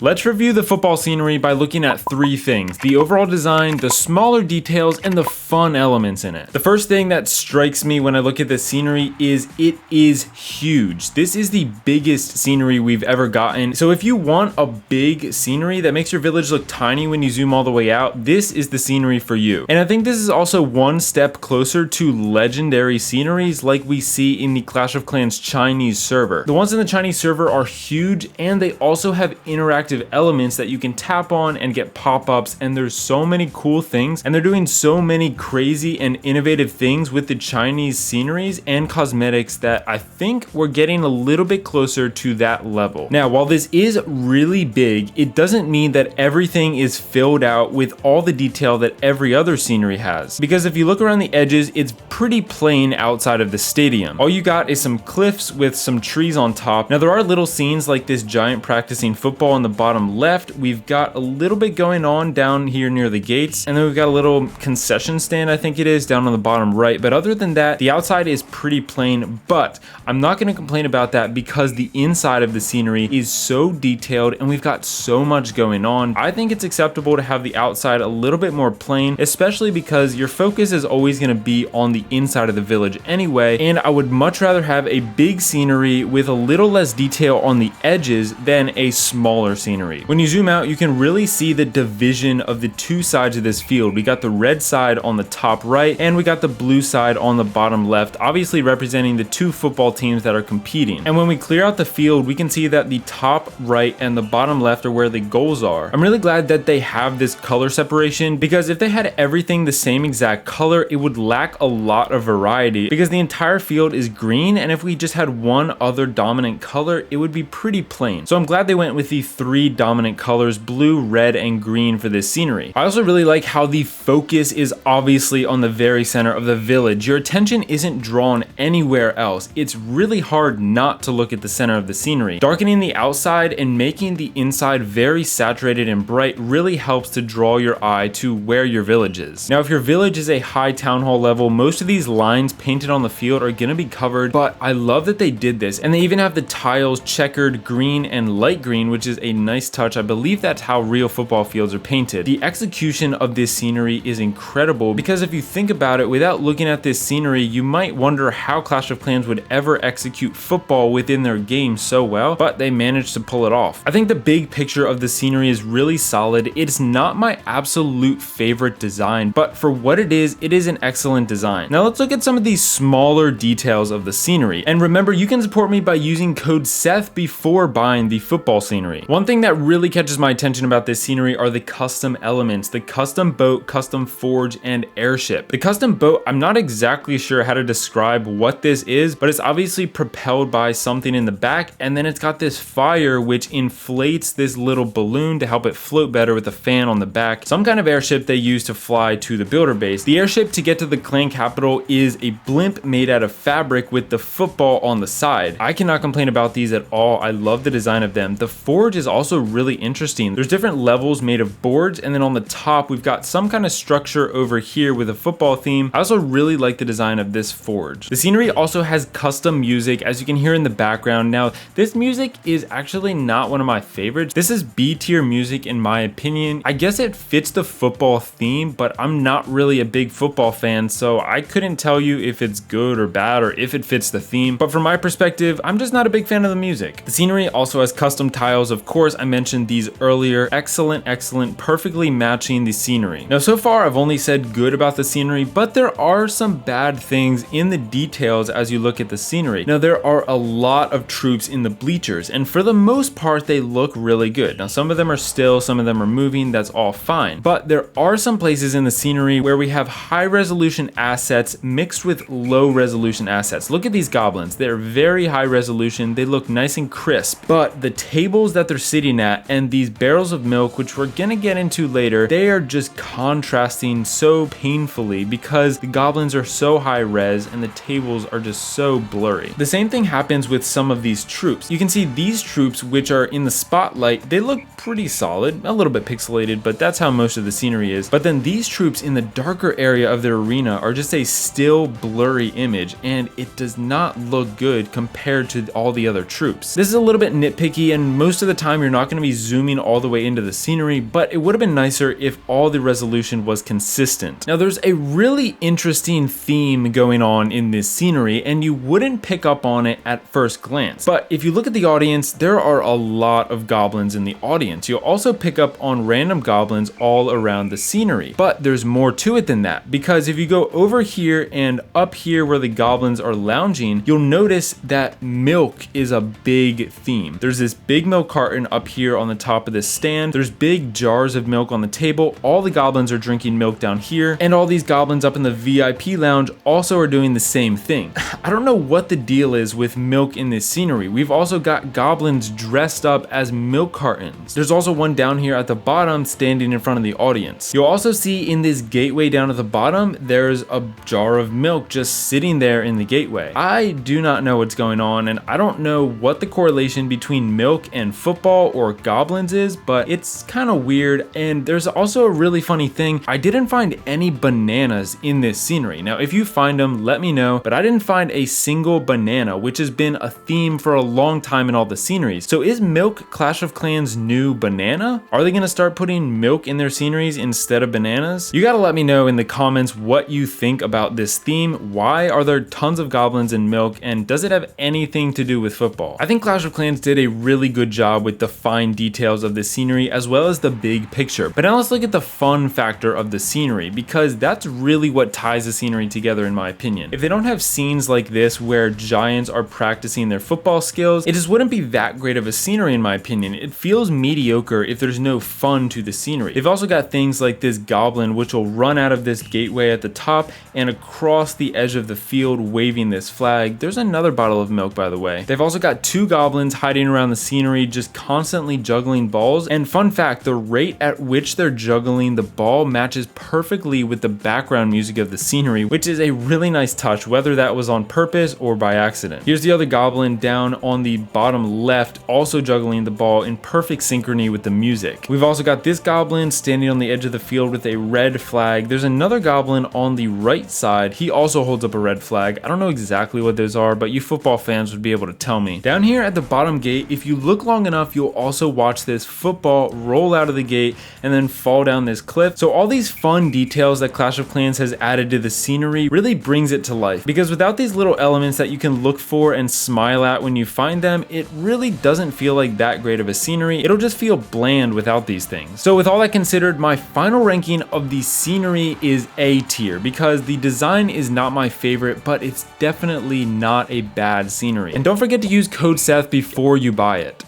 Let's review the football scenery by looking at three things: the overall design, the smaller details, and the fun elements in it. The first thing that strikes me when I look at this scenery is it is huge. This is the biggest scenery we've ever gotten. So if you want a big scenery that makes your village look tiny when you zoom all the way out, this is the scenery for you. And I think this is also one step closer to legendary sceneries like we see in the Clash of Clans Chinese server. The ones in the Chinese server are huge, and they also have interactive elements that you can tap on and get pop-ups, and there's so many cool things, and they're doing so many crazy and innovative things with the Chinese sceneries and cosmetics that I think we're getting a little bit closer to that level. Now, while this is really big, it doesn't mean that everything is filled out with all the detail that every other scenery has, because if you look around the edges, it's pretty plain outside of the stadium. All you got is some cliffs with some trees on top. Now, there are little scenes like this giant practicing football in the bottom left. We've got a little bit going on down here near the gates, and then we've got a little concession stand, I think it is, down on the bottom right. But other than that, the outside is pretty plain, but I'm not going to complain about that because the inside of the scenery is so detailed and we've got so much going on. I think it's acceptable to have the outside a little bit more plain, especially because your focus is always going to be on the inside of the village anyway, and I would much rather have a big scenery with a little less detail on the edges than a smaller scenery. When you zoom out, you can really see the division of the two sides of this field. We got the red side on the top right, and we got the blue side on the bottom left, obviously representing the two football teams that are competing. And when we clear out the field, we can see that the top right and the bottom left are where the goals are. I'm really glad that they have this color separation, because if they had everything the same exact color, it would lack a lot of variety, because the entire field is green, and if we just had one other dominant color, it would be pretty plain. So I'm glad they went with the three dominant colors: blue, red, and green for this scenery. I also really like how the focus is obviously on the very center of the village. Your attention isn't drawn anywhere else. It's really hard not to look at the center of the scenery. Darkening the outside and making the inside very saturated and bright really helps to draw your eye to where your village is. Now, if your village is a high town hall level, most of these lines painted on the field are gonna be covered, but I love that they did this, and they even have the tiles checkered green and light green, which is a nice touch. I believe that's how real football fields are painted. The execution of this scenery is incredible, because if you think about it, without looking at this scenery, you might wonder how Clash of Clans would ever execute football within their game so well, but they managed to pull it off. I think the big picture of the scenery is really solid. It's not my absolute favorite design, but for what it is an excellent design. Now let's look at some of these smaller details of the scenery. And remember, you can support me by using code SETH before buying the football scenery. One thing that really catches my attention about this scenery are the custom elements: the custom boat, custom forge, and airship. The custom boat, I'm not exactly sure how to describe what this is, but it's obviously propelled by something in the back, and then it's got this fire which inflates this little balloon to help it float better with a fan on the back. Some kind of airship they use to fly to the builder base. The airship to get to the clan capital is a blimp made out of fabric with the football on the side. I cannot complain about these at all. I love the design of them. The forge is also really interesting. There's different levels made of boards, and then on the top we've got some kind of structure over here with a football theme. I also really like the design of this forge. The scenery also has custom music, as you can hear in the background. Now, this music is actually not one of my favorites. This is B tier music in my opinion. I guess it fits the football theme, but I'm not really a big football fan, so I couldn't tell you if it's good or bad or if it fits the theme. But from my perspective, I'm just not a big fan of the music. The scenery also has custom tiles. Of course, I mentioned these earlier. Excellent, perfectly matching the scenery. Now, so far I've only said good about the scenery, but there are some bad things in the details as you look at the scenery. Now, there are a lot of troops in the bleachers, and for the most part they look really good. Now, some of them are still, some of them are moving, that's all fine. But there are some places in the scenery where we have high resolution assets mixed with low resolution assets. Look at these goblins. They're very high resolution, they look nice and crisp, but the tables that they're sitting at and these barrels of milk, which we're gonna get into later, they are just contrasting so painfully because the goblins are so high res and the tables are just so blurry. The same thing happens with some of these troops. You can see these troops, which are in the spotlight, they look pretty solid, a little bit pixelated, but that's how most of the scenery is. But then these troops in the darker area of their arena are just a still blurry image, and it does not look good compared to all the other troops. This is a little bit nitpicky, and most of the time you're you're not going to be zooming all the way into the scenery, but it would have been nicer if all the resolution was consistent. Now there's a really interesting theme going on in this scenery, and you wouldn't pick up on it at first glance. But if you look at the audience, there are a lot of goblins in the audience. You'll also pick up on random goblins all around the scenery. But there's more to it than that, because if you go over here and up here where the goblins are lounging, you'll notice that milk is a big theme. There's this big milk carton up here on the top of this stand. There's big jars of milk on the table. All the goblins are drinking milk down here, and all these goblins up in the VIP lounge also are doing the same thing. I don't know what the deal is with milk in this scenery. We've also got goblins dressed up as milk cartons. There's also one down here at the bottom standing in front of the audience. You'll also see in this gateway down at the bottom, there's a jar of milk just sitting there in the gateway. I do not know what's going on, and I don't know what the correlation between milk and football or goblins is, but it's kind of weird. And there's also a really funny thing. I didn't find any bananas in this scenery. Now, if you find them, let me know, but I didn't find a single banana, which has been a theme for a long time in all the sceneries. So is milk Clash of Clans' new banana? Are they going to start putting milk in their sceneries instead of bananas? You got to let me know in the comments what you think about this theme. Why are there tons of goblins and milk, and does it have anything to do with football? I think Clash of Clans did a really good job with the fine details of the scenery as well as the big picture. But now let's look at the fun factor of the scenery, because that's really what ties the scenery together in my opinion. If they don't have scenes like this where giants are practicing their football skills, it just wouldn't be that great of a scenery in my opinion. It feels mediocre if there's no fun to the scenery. They've also got things like this goblin which will run out of this gateway at the top and across the edge of the field waving this flag. There's another bottle of milk, by the way. They've also got two goblins hiding around the scenery just constantly juggling balls, and fun fact, the rate at which they're juggling the ball matches perfectly with the background music of the scenery, which is a really nice touch, whether that was on purpose or by accident. Here's the other goblin down on the bottom left, also juggling the ball in perfect synchrony with the music. We've also got this goblin standing on the edge of the field with a red flag. There's another goblin on the right side. He also holds up a red flag. I don't know exactly what those are, but you football fans would be able to tell me. Down here at the bottom gate, if you look long enough, you'll also watch this football roll out of the gate and then fall down this cliff. So all these fun details that Clash of Clans has added to the scenery really brings it to life, because without these little elements that you can look for and smile at when you find them, it really doesn't feel like that great of a scenery. It'll just feel bland without these things. So with all that considered, my final ranking of the scenery is A tier, because the design is not my favorite, but it's definitely not a bad scenery. And don't forget to use code Seth before you buy it.